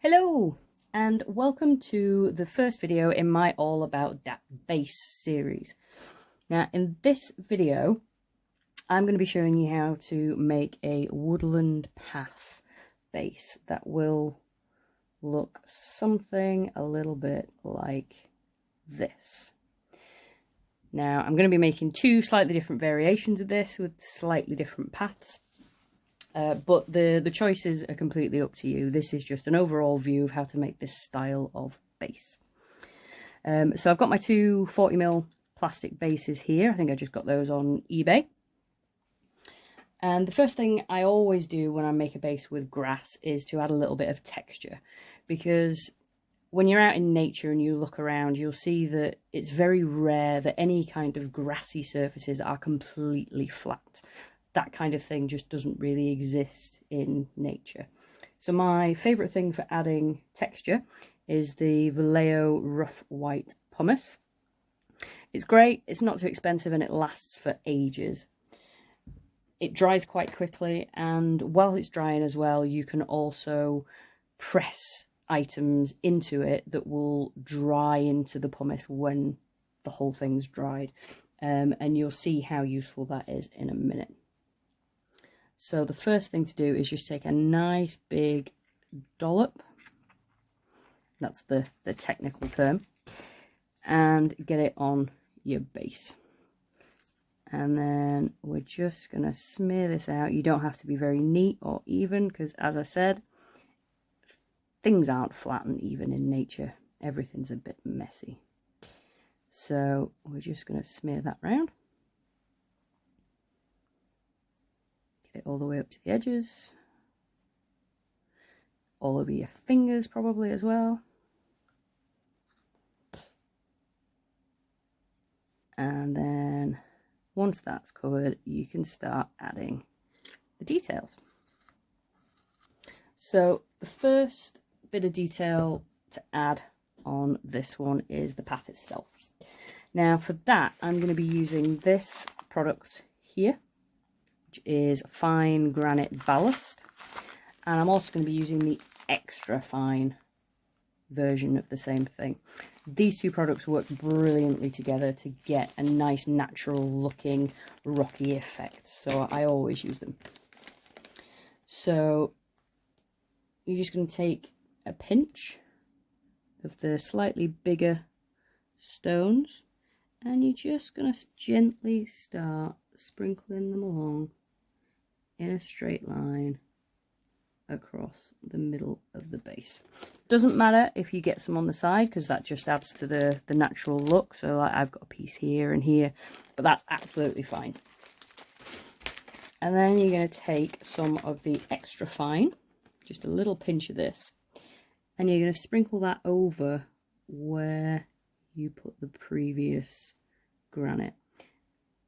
Hello and welcome to the first video in my All About That Base series. Now in this video I'm going to be showing you how to make a woodland path base that will look something a little bit like this. Now I'm going to be making two slightly different variations of this with slightly different paths. But the choices are completely up to you. This is just an overall view of how to make this style of base. So I've got my two 40mm plastic bases here. I think I just got those on eBay. And the first thing I always do when I make a base with grass is to add a little bit of texture. Because when you're out in nature and you look around, you'll see that it's very rare that any kind of grassy surfaces are completely flat. That kind of thing just doesn't really exist in nature. So my favourite thing for adding texture is the Vallejo Rough White Pumice. It's great, it's not too expensive, and it lasts for ages. It dries quite quickly, and while it's drying as well, you can also press items into it that will dry into the pumice when the whole thing's dried. And you'll see how useful that is in a minute. So the first thing to do is just take a nice big dollop, that's the technical term, and get it on your base. And then we're just going to smear this out. You don't have to be very neat or even, because as I said, things aren't flat and even in nature. Everything's a bit messy. So we're just going to smear that round. Get it all the way up to the edges, all over your fingers probably as well. And then once that's covered, you can start adding the details. So the first bit of detail to add on this one is the path itself. Now for that, I'm going to be using this product here, which is fine granite ballast, and I'm also going to be using the extra fine version of the same thing. These two products work brilliantly together to get a nice natural looking rocky effect, so I always use them. So you're just going to take a pinch of the slightly bigger stones and you're just going to gently start sprinkling them along in a straight line across the middle of the base. Doesn't matter if you get some on the side, because that just adds to the natural look. So like I've got a piece here and here, but that's absolutely fine. And then you're going to take some of the extra fine, just a little pinch of this, and you're going to sprinkle that over where you put the previous granite.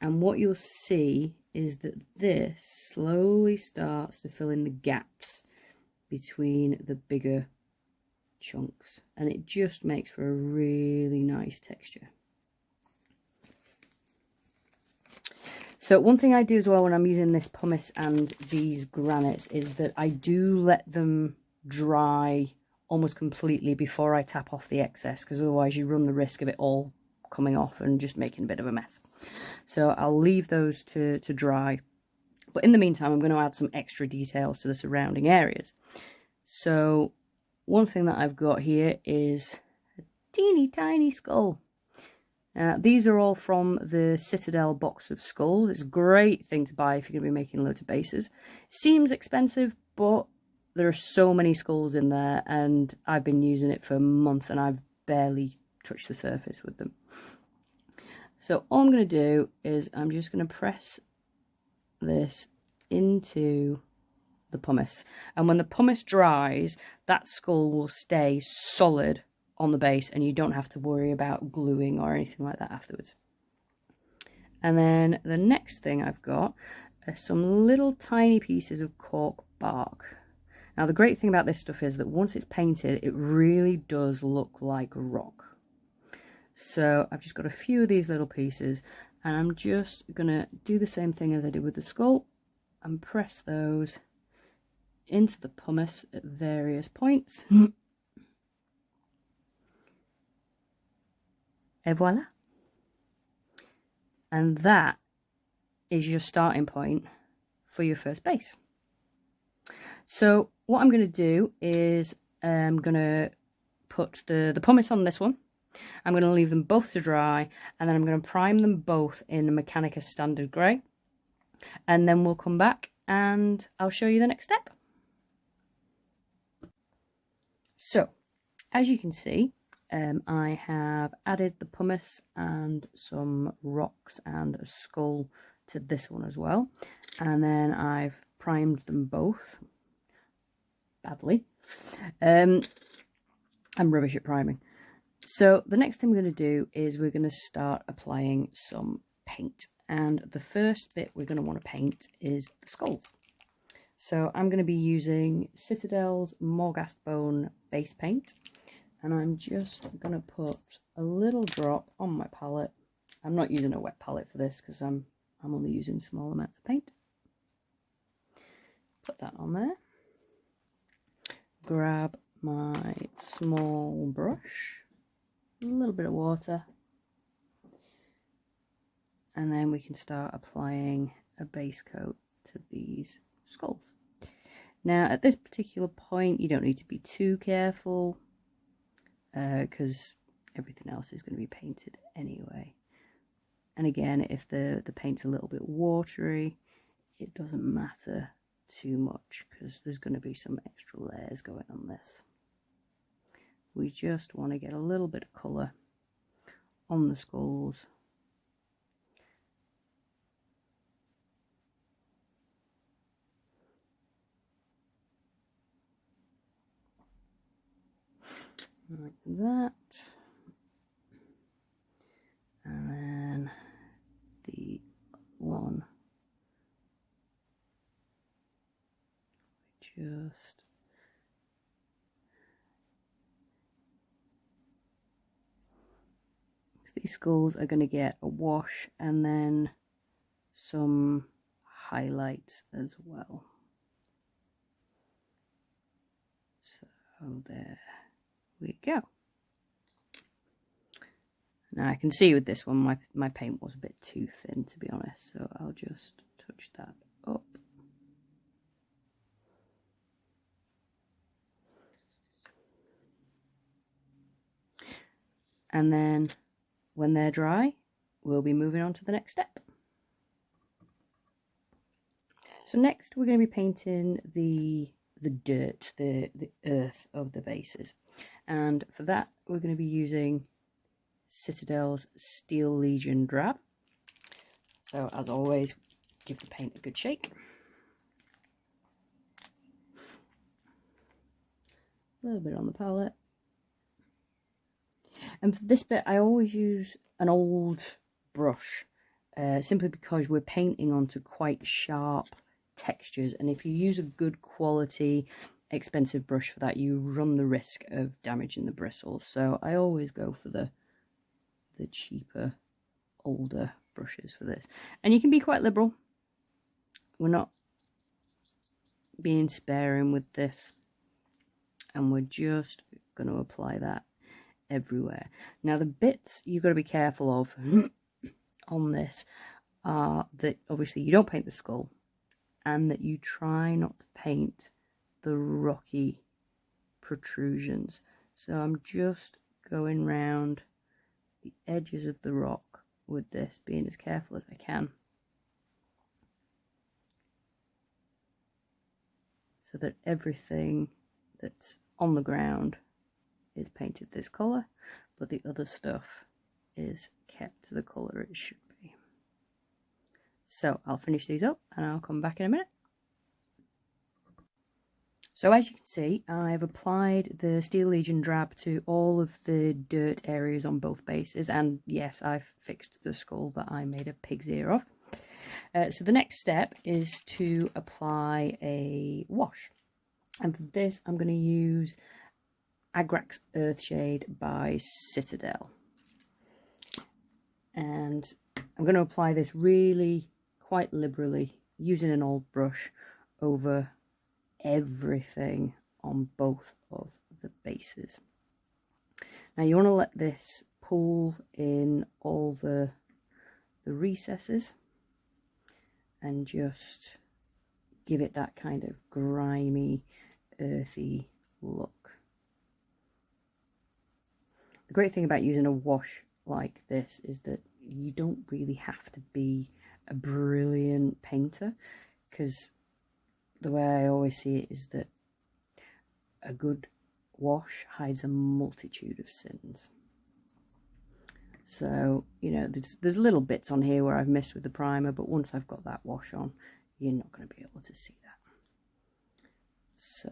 And what you'll see is that this slowly starts to fill in the gaps between the bigger chunks, and it just makes for a really nice texture. So one thing I do as well when I'm using this pumice and these granites is that I do let them dry almost completely before I tap off the excess, because otherwise you run the risk of it all coming off and just making a bit of a mess. So I'll leave those to dry, but in the meantime I'm going to add some extra details to the surrounding areas. So one thing that I've got here is a teeny tiny skull. These are all from the Citadel box of skulls. It's a great thing to buy if you're going to be making loads of bases. Seems expensive, but there are so many skulls in there, and I've been using it for months and I've barely touched the surface with them. So all I'm going to do is I'm just going to press this into the pumice, and when the pumice dries, that skull will stay solid on the base and you don't have to worry about gluing or anything like that afterwards. And then the next thing I've got are some little tiny pieces of cork bark. Now the great thing about this stuff is that once it's painted, it really does look like rock. So I've just got a few of these little pieces, and I'm just gonna do the same thing as I did with the skull and press those into the pumice at various points Et voila. And that is your starting point for your first base. So what I'm going to do is I'm going to put the pumice on this one. I'm going to leave them both to dry, and then I'm going to prime them both in a Mechanica Standard Grey. And then we'll come back and I'll show you the next step. So, as you can see, I have added the pumice and some rocks and a skull to this one as well. And then I've primed them both badly. I'm rubbish at priming. So the next thing we're going to do is we're going to start applying some paint. And the first bit we're going to want to paint is the skulls. So I'm going to be using Citadel's Morghast Bone base paint. And I'm just going to put a little drop on my palette. I'm not using a wet palette for this because I'm only using small amounts of paint. Put that on there. Grab my small brush, a little bit of water, and then we can start applying a base coat to these skulls. Now at this particular point you don't need to be too careful because everything else is going to be painted anyway. And again, if the paint's a little bit watery, it doesn't matter too much because there's going to be some extra layers going on this. We just want to get a little bit of colour on the skulls. Like that. And then the one just these skulls are going to get a wash and then some highlights as well. So there we go. Now I can see with this one my paint was a bit too thin, to be honest, so I'll just touch that up. And then when they're dry, we'll be moving on to the next step. So next we're going to be painting the dirt, the earth of the bases. And for that we're going to be using Citadel's Steel Legion Drab. So as always, give the paint a good shake. A little bit on the palette. And for this bit I always use an old brush, simply because we're painting onto quite sharp textures, and if you use a good quality expensive brush for that, you run the risk of damaging the bristles. So I always go for the cheaper, older brushes for this. And you can be quite liberal. We're not being sparing with this, and we're just going to apply that everywhere. Now the bits you've got to be careful of on this are that obviously you don't paint the skull, and that you try not to paint the rocky protrusions. So I'm just going round the edges of the rock with this, being as careful as I can, so that everything that's on the ground is painted this colour, but the other stuff is kept to the colour it should be. So I'll finish these up and I'll come back in a minute. So as you can see, I've applied the Steel Legion Drab to all of the dirt areas on both bases, and yes, I've fixed the skull that I made a pig's ear of. So the next step is to apply a wash, and for this I'm going to use Agrax Earthshade by Citadel, and I'm going to apply this really quite liberally using an old brush over everything on both of the bases. Now you want to let this pool in all the recesses and just give it that kind of grimy, earthy look. The great thing about using a wash like this is that you don't really have to be a brilliant painter, because the way I always see it is that a good wash hides a multitude of sins. So, you know, there's little bits on here where I've messed with the primer, but once I've got that wash on, you're not going to be able to see that. So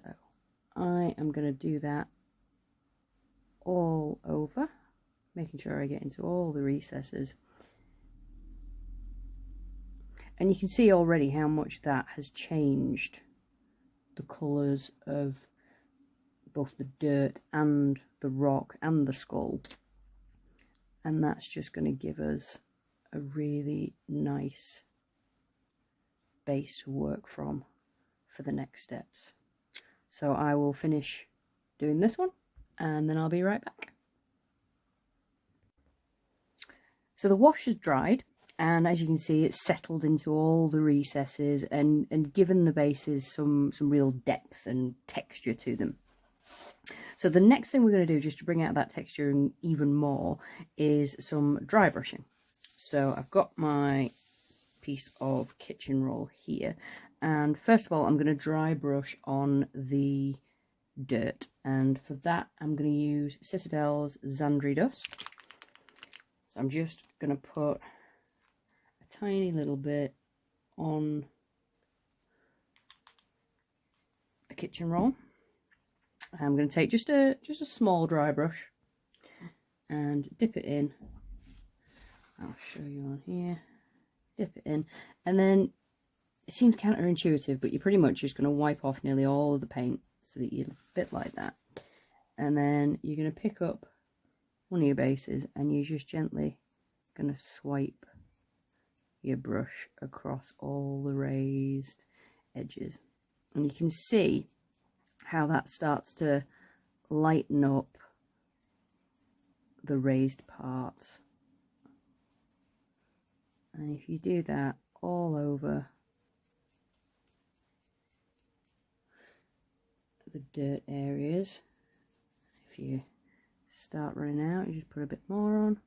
I am going to do that all over, making sure I get into all the recesses. And you can see already how much that has changed the colours of both the dirt and the rock and the skull. And that's just going to give us a really nice base to work from for the next steps. So I will finish doing this one and then I'll be right back. So the wash has dried, and as you can see, it's settled into all the recesses and given the bases some real depth and texture to them. So the next thing we're going to do, just to bring out that texture even more, is some dry brushing. So I've got my piece of kitchen roll here, and first of all I'm going to dry brush on the dirt, and for that I'm going to use Citadel's Zandri Dust. So I'm just going to put a tiny little bit on the kitchen roll. I'm going to take just a small dry brush and dip it in. I'll show you on here. Dip it in, and then it seems counterintuitive, but you're pretty much just going to wipe off nearly all of the paint so that you're a bit like that. And then you're going to pick up one of your bases and you're just gently going to swipe your brush across all the raised edges, and you can see how that starts to lighten up the raised parts. And if you do that all over the dirt areas, if you start running out, you just put a bit more on,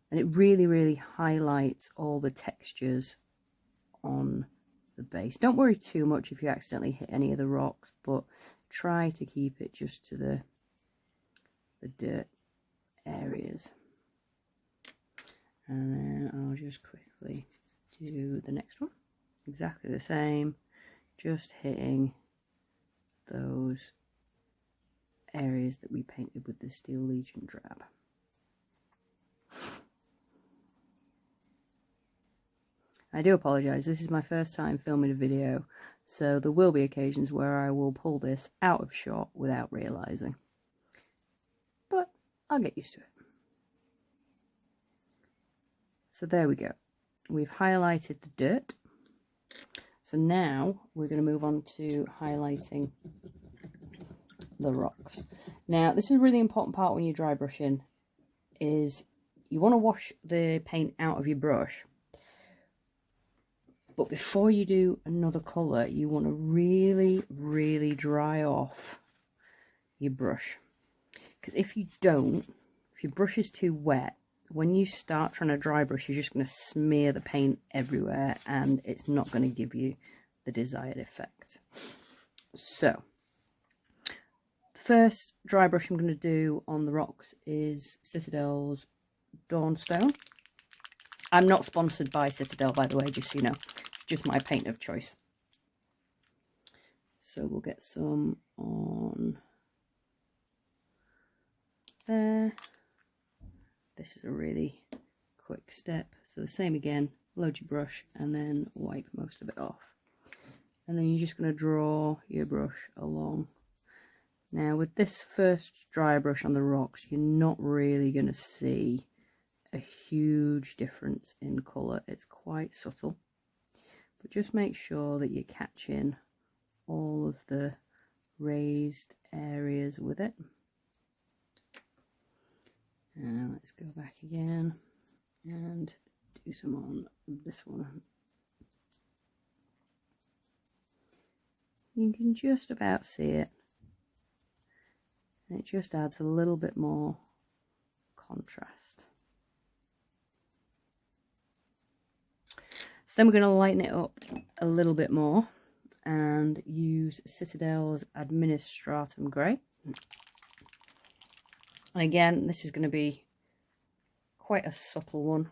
and it really highlights all the textures on the base. Don't worry too much if you accidentally hit any of the rocks, but try to keep it just to the dirt areas. And then I'll just quickly do the next one, exactly the same, just hitting those areas that we painted with the Steel Legion drab. I do apologise, this is my first time filming a video, so there will be occasions where I will pull this out of shot without realising. But I'll get used to it. So there we go. We've highlighted the dirt. So now we're going to move on to highlighting the rocks. Now this is a really important part when you're dry brushing, is you want to wash the paint out of your brush. But before you do another colour, you want to really dry off your brush. Because if you don't, if your brush is too wet, when you start trying to dry brush, you're just going to smear the paint everywhere and it's not going to give you the desired effect. So, the first dry brush I'm going to do on the rocks is Citadel's Dawnstone. I'm not sponsored by Citadel, by the way, just so you know. Just my paint of choice. So we'll get some on there. This is a really quick step. So the same again, load your brush and then wipe most of it off. And then you're just going to draw your brush along. Now with this first dry brush on the rocks, you're not really going to see a huge difference in colour. It's quite subtle. But just make sure that you're catching all of the raised areas with it. And let's go back again and do some on this one. You can just about see it, and it just adds a little bit more contrast. So then we're going to lighten it up a little bit more and use Citadel's Administratum Grey. And again, this is going to be quite a subtle one.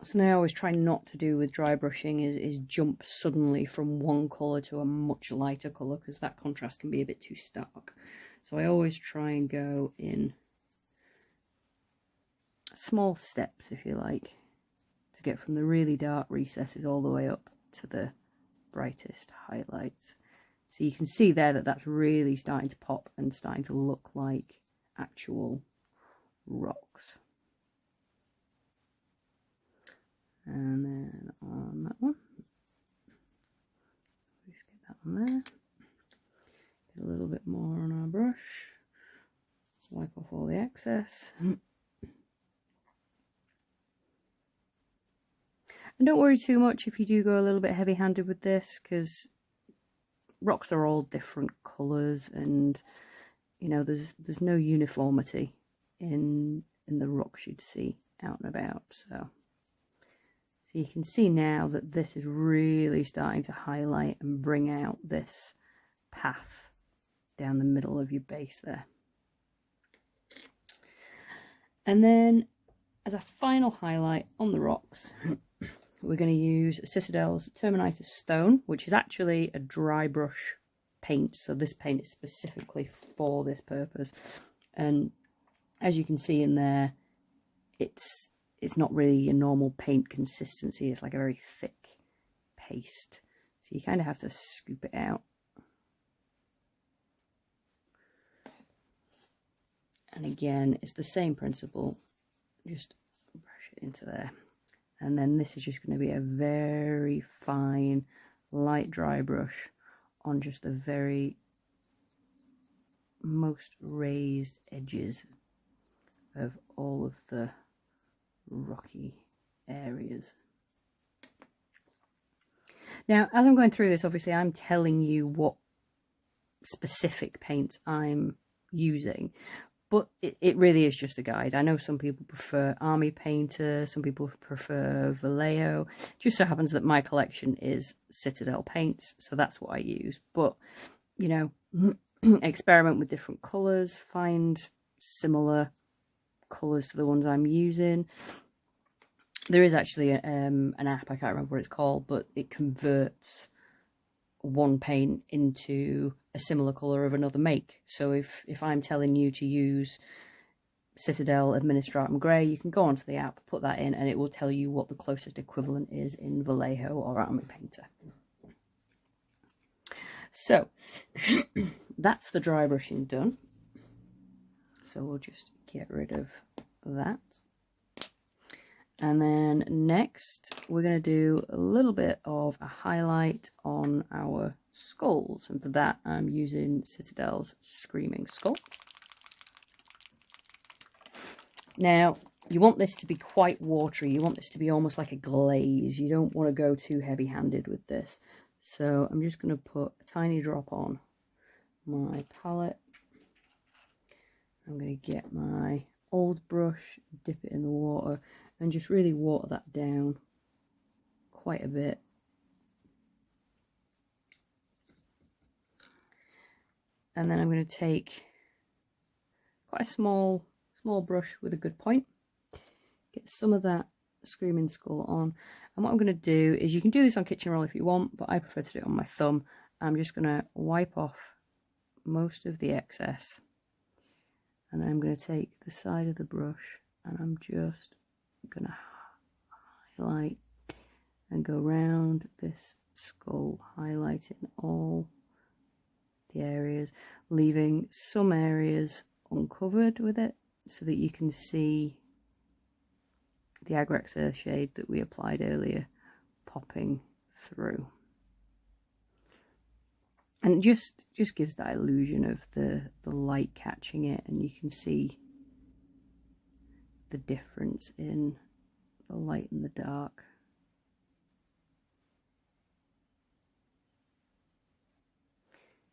Something I always try not to do with dry brushing is jump suddenly from one colour to a much lighter colour, because that contrast can be a bit too stark. So I always try and go in small steps, if you like, to get from the really dark recesses all the way up to the brightest highlights. So you can see there that that's really starting to pop and starting to look like actual rocks. And then on that one, just get that on there. Get a little bit more on our brush. Wipe off all the excess. And don't worry too much if you do go a little bit heavy-handed with this, because rocks are all different colours, and you know there's no uniformity in the rocks you'd see out and about. So you can see now that this is really starting to highlight and bring out this path down the middle of your base there. And then as a final highlight on the rocks, we're going to use Citadel's Terminitus Stone, which is actually a dry brush paint. So this paint is specifically for this purpose. And as you can see in there, it's not really a normal paint consistency. It's like a very thick paste. So you kind of have to scoop it out. And again, it's the same principle. Just brush it into there. And then this is just going to be a very fine, light dry brush on just the very most raised edges of all of the rocky areas. Now, as I'm going through this, obviously I'm telling you what specific paints I'm using, but it really is just a guide. I know some people prefer Army Painter, some people prefer Vallejo. It just so happens that my collection is Citadel paints, so that's what I use. But, you know, experiment with different colours, find similar colours to the ones I'm using. There is actually an app, I can't remember what it's called, but it converts one paint into a similar colour of another make. So if I'm telling you to use Citadel Administratum Grey, you can go onto the app, put that in, and it will tell you what the closest equivalent is in Vallejo or Army Painter. So that's the dry brushing done. So we'll just get rid of that. And then next we're going to do a little bit of a highlight on our skulls, and for that I'm using Citadel's Screaming Skull. Now you want this to be quite watery, you want this to be almost like a glaze, you don't want to go too heavy-handed with this. So I'm just going to put a tiny drop on my palette. I'm going to get my old brush, dip it in the water, and just really water that down quite a bit. And then I'm going to take quite a small brush with a good point, get some of that Screaming Skull on. And what I'm going to do is, you can do this on kitchen roll if you want, but I prefer to do it on my thumb. I'm just going to wipe off most of the excess. And then I'm going to take the side of the brush and I'm just going to highlight and go round this skull, highlighting all the areas, leaving some areas uncovered with it so that you can see the Agrax Earth shade that we applied earlier popping through. And it just gives that illusion of the light catching it, and you can see the difference in the light and the dark.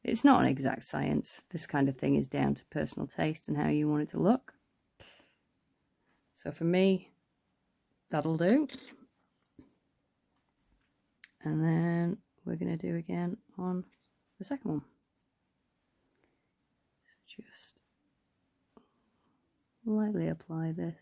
It's not an exact science. This kind of thing is down to personal taste and how you want it to look. So for me, that'll do. And then we're going to do again on the second one. So just lightly apply this.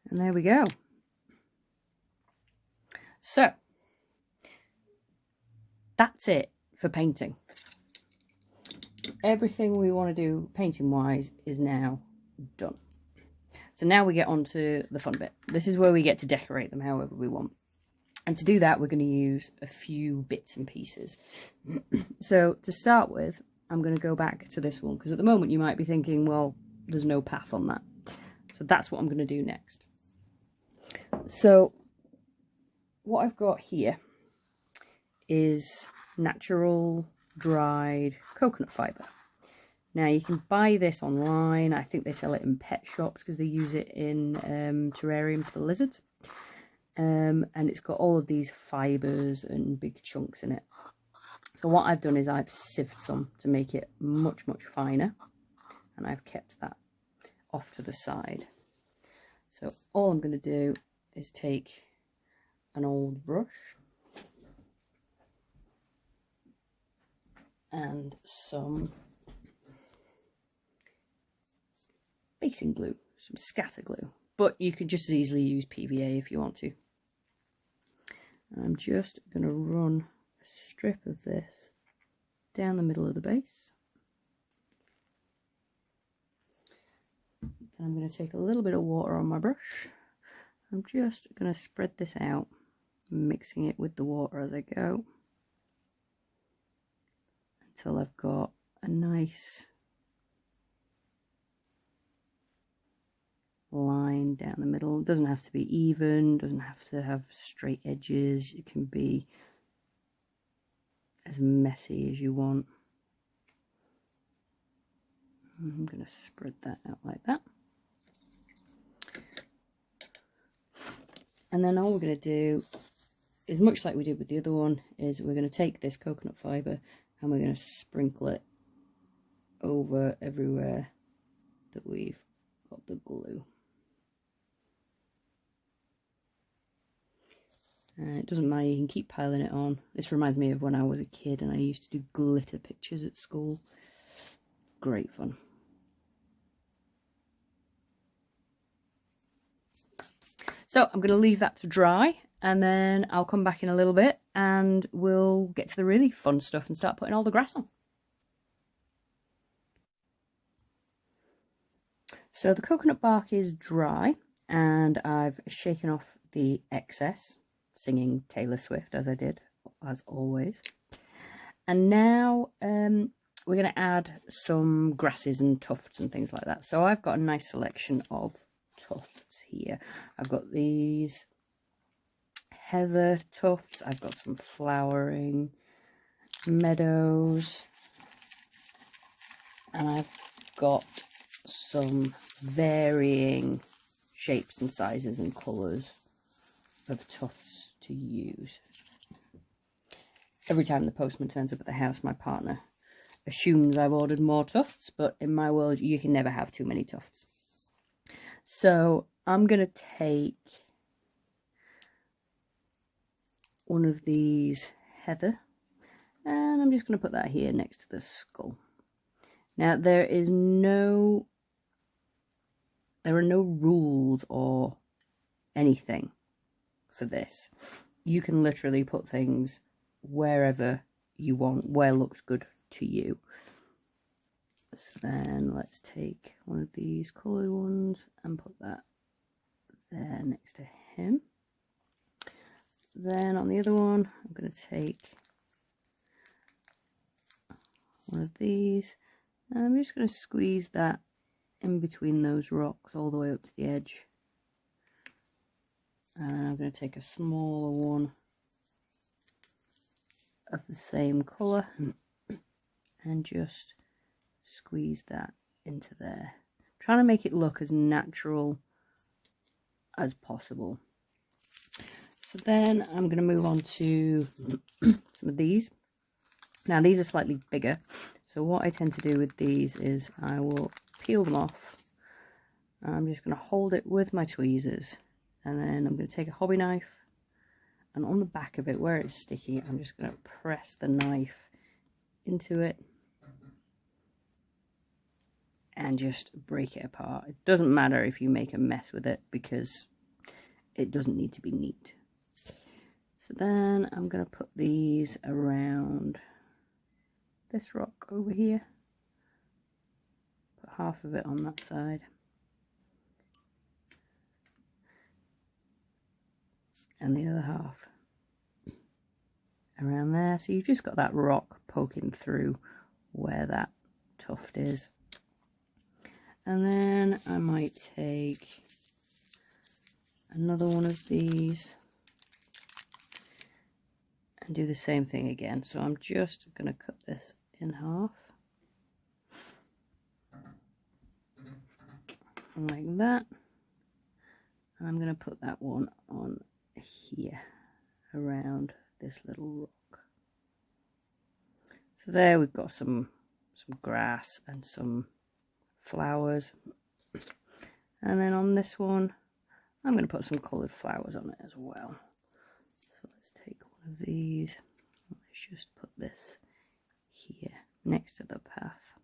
And there we go. So, that's it for painting. Everything we want to do painting-wise is now done. So now we get on to the fun bit. This is where we get to decorate them however we want. And to do that, we're going to use a few bits and pieces. So, to start with, I'm going to go back to this one, because at the moment you might be thinking, well, there's no path on that. So that's what I'm going to do next. So what I've got here is natural dried coconut fibre. Now you can buy this online. I think they sell it in pet shops because they use it in terrariums for lizards. And it's got all of these fibres and big chunks in it. So what I've done is I've sieved some to make it much, much finer. And I've kept that off to the side. So all I'm going to do is take an old brush and some basing glue, some scatter glue, but you could just as easily use PVA if you want to. I'm just going to run a strip of this down the middle of the base. Then I'm going to take a little bit of water on my brush. I'm just going to spread this out, mixing it with the water as I go, until I've got a nice line down the middle. It doesn't have to be even, doesn't have to have straight edges. It can be as messy as you want. I'm going to spread that out like that. And then all we're going to do is much like we did with the other one, is we're going to take this coconut fibre and we're going to sprinkle it over everywhere that we've got the glue. And it doesn't matter, you can keep piling it on. This reminds me of when I was a kid and I used to do glitter pictures at school. Great fun. So I'm going to leave that to dry, and then I'll come back in a little bit and we'll get to the really fun stuff and start putting all the grass on. So the coconut bark is dry and I've shaken off the excess, singing Taylor Swift as I did, as always. And now we're going to add some grasses and tufts and things like that. So I've got a nice selection of tufts here. I've got these heather tufts, I've got some flowering meadows, and I've got some varying shapes and sizes and colours of tufts to use. Every time the postman turns up at the house, my partner assumes I've ordered more tufts, but in my world you can never have too many tufts. So I'm going to take one of these heather and I'm just going to put that here next to the skull. Now there are no rules or anything for this. You can literally put things wherever you want, where looks good to you. So then let's take one of these coloured ones and put that there next to him. Then on the other one, I'm going to take one of these, and I'm just going to squeeze that in between those rocks all the way up to the edge. And I'm going to take a smaller one of the same colour and just squeeze that into there, trying to make it look as natural as possible. So then I'm going to move on to some of these. Now these are slightly bigger, so what I tend to do with these is I will peel them off. I'm just going to hold it with my tweezers, and then I'm going to take a hobby knife, and on the back of it where it's sticky, I'm just going to press the knife into it and just break it apart. It doesn't matter if you make a mess with it because it doesn't need to be neat. So then I'm going to put these around this rock over here. Put half of it on that side. And the other half around there. So you've just got that rock poking through where that tuft is. And then I might take another one of these and do the same thing again. So I'm just going to cut this in half, like that, and I'm going to put that one on here around this little rock. So there we've got some grass and some flowers, and then on this one I'm going to put some coloured flowers on it as well. So let's take one of these, let's just put this here next to the path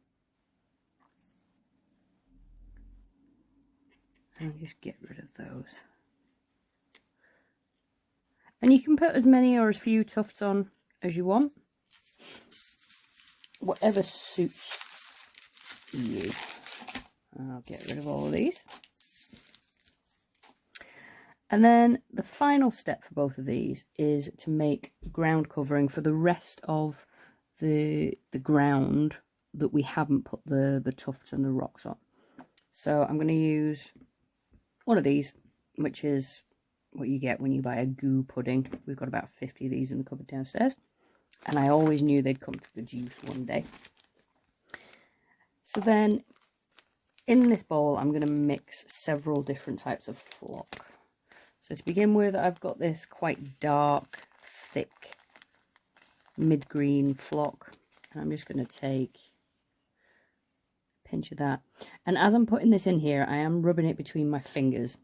and just get rid of those. And you can put as many or as few tufts on as you want, whatever suits you. I'll get rid of all of these. And then the final step for both of these is to make ground covering for the rest of the ground that we haven't put the tufts and the rocks on. So I'm going to use one of these, which is what you get when you buy a goo pudding. We've got about 50 of these in the cupboard downstairs, and I always knew they'd come to good use one day. So then in this bowl I'm going to mix several different types of flock. So to begin with, I've got this quite dark, thick, mid-green flock, and I'm just going to take a pinch of that. And as I'm putting this in here, I am rubbing it between my fingers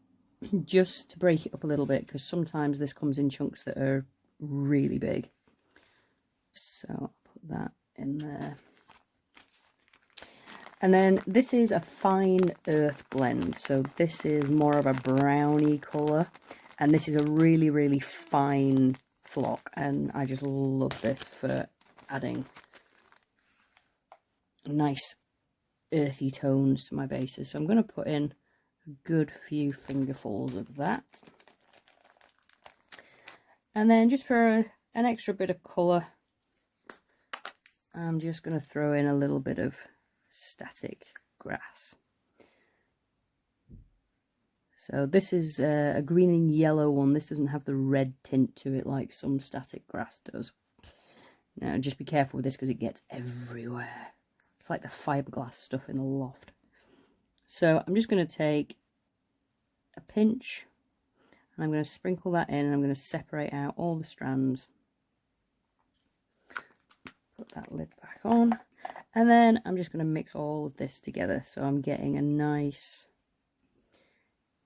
just to break it up a little bit, because sometimes this comes in chunks that are really big. So I'll put that in there. And then this is a fine earth blend, so this is more of a browny colour, and this is a really, really fine flock, and I just love this for adding nice earthy tones to my bases. So I'm going to put in a good few fingerfuls of that, and then just for an extra bit of colour, I'm just going to throw in a little bit of static grass. So this is a green and yellow one. This doesn't have the red tint to it like some static grass does. Now just be careful with this because it gets everywhere. It's like the fiberglass stuff in the loft. So I'm just going to take a pinch and I'm going to sprinkle that in, and I'm going to separate out all the strands. Put that lid back on, and then I'm just going to mix all of this together, so I'm getting a nice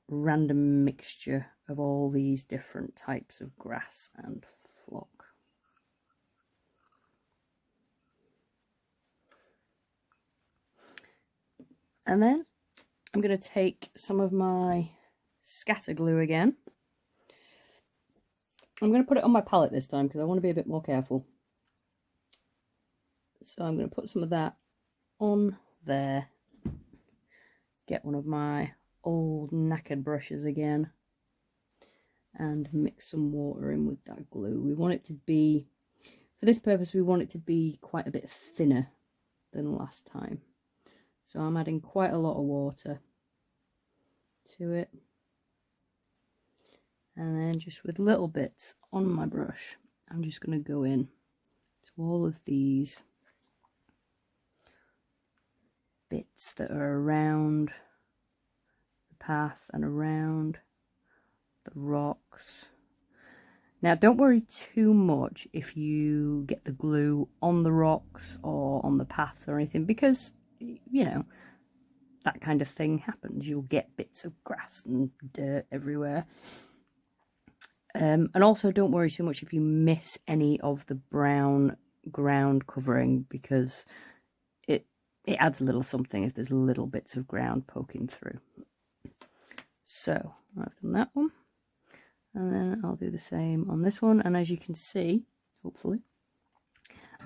random mixture of all these different types of grass and flock. And then I'm going to take some of my scatter glue again. I'm going to put it on my palette this time because I want to be a bit more careful. So I'm going to put some of that on there. Get one of my old knackered brushes again and mix some water in with that glue. We want it to be, for this purpose, we want it to be quite a bit thinner than last time. So I'm adding quite a lot of water to it. And then just with little bits on my brush, I'm just going to go in to all of these bits that are around the path and around the rocks. Now don't worry too much if you get the glue on the rocks or on the path or anything, because you know that kind of thing happens. You'll get bits of grass and dirt everywhere. And also don't worry too much if you miss any of the brown ground covering, because it adds a little something if there's little bits of ground poking through. So I've done that one, and then I'll do the same on this one. And as you can see, hopefully,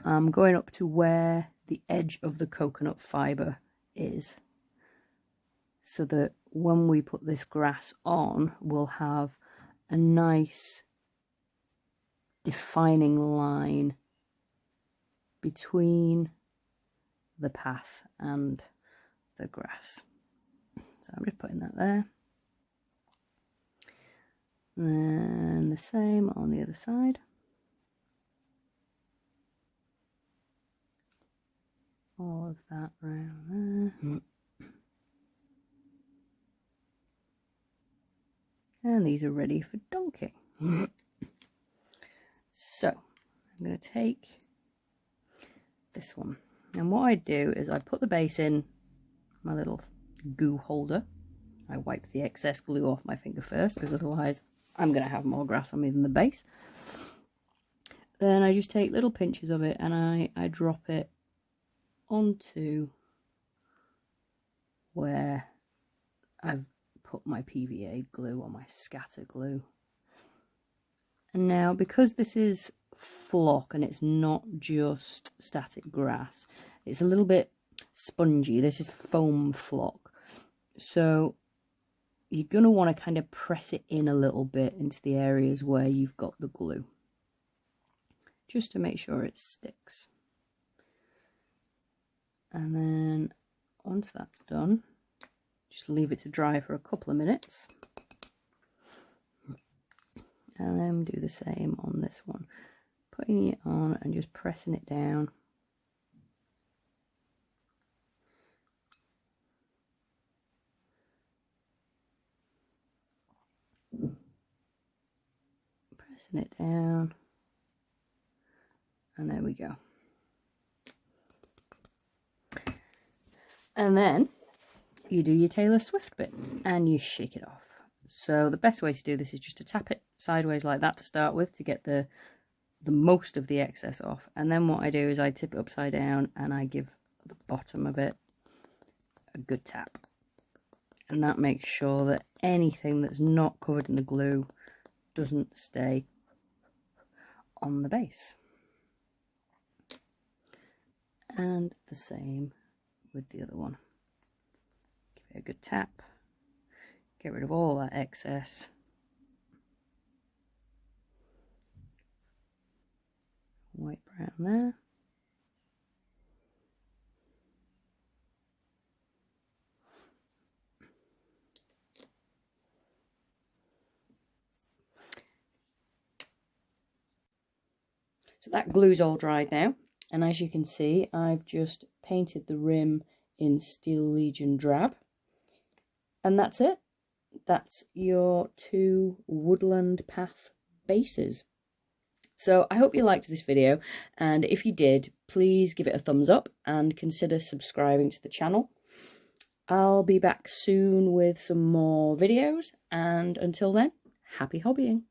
I'm going up to where the edge of the coconut fibre is, so that when we put this grass on, we'll have a nice defining line between the path and the grass. So I'm just putting that there. And the same on the other side. All of that around there. And these are ready for dunking. So I'm going to take this one, and what I do is I put the base in my little goo holder. I wipe the excess glue off my finger first, because otherwise I'm going to have more grass on me than the base. Then I just take little pinches of it and I drop it onto where I've put my PVA glue or my scatter glue. And now, because this is flock and it's not just static grass, it's a little bit spongy. This is foam flock, so you're going to want to kind of press it in a little bit into the areas where you've got the glue, just to make sure it sticks. And then once that's done, just leave it to dry for a couple of minutes, and then do the same on this one, putting it on and just pressing it down. Pressing it down, and there we go. And then you do your Taylor Swift bit and you shake it off. So the best way to do this is just to tap it sideways like that to start with, to get the most of the excess off. And then what I do is I tip it upside down and I give the bottom of it a good tap. And that makes sure that anything that's not covered in the glue doesn't stay on the base. And the same with the other one. Give it a good tap, get rid of all that excess. White brown there. So that glue's all dried now, and as you can see, I've just painted the rim in Steel Legion Drab, and that's it. That's your 2 Woodland Path bases. So I hope you liked this video, and if you did, please give it a thumbs up and consider subscribing to the channel. I'll be back soon with some more videos, and until then, happy hobbying.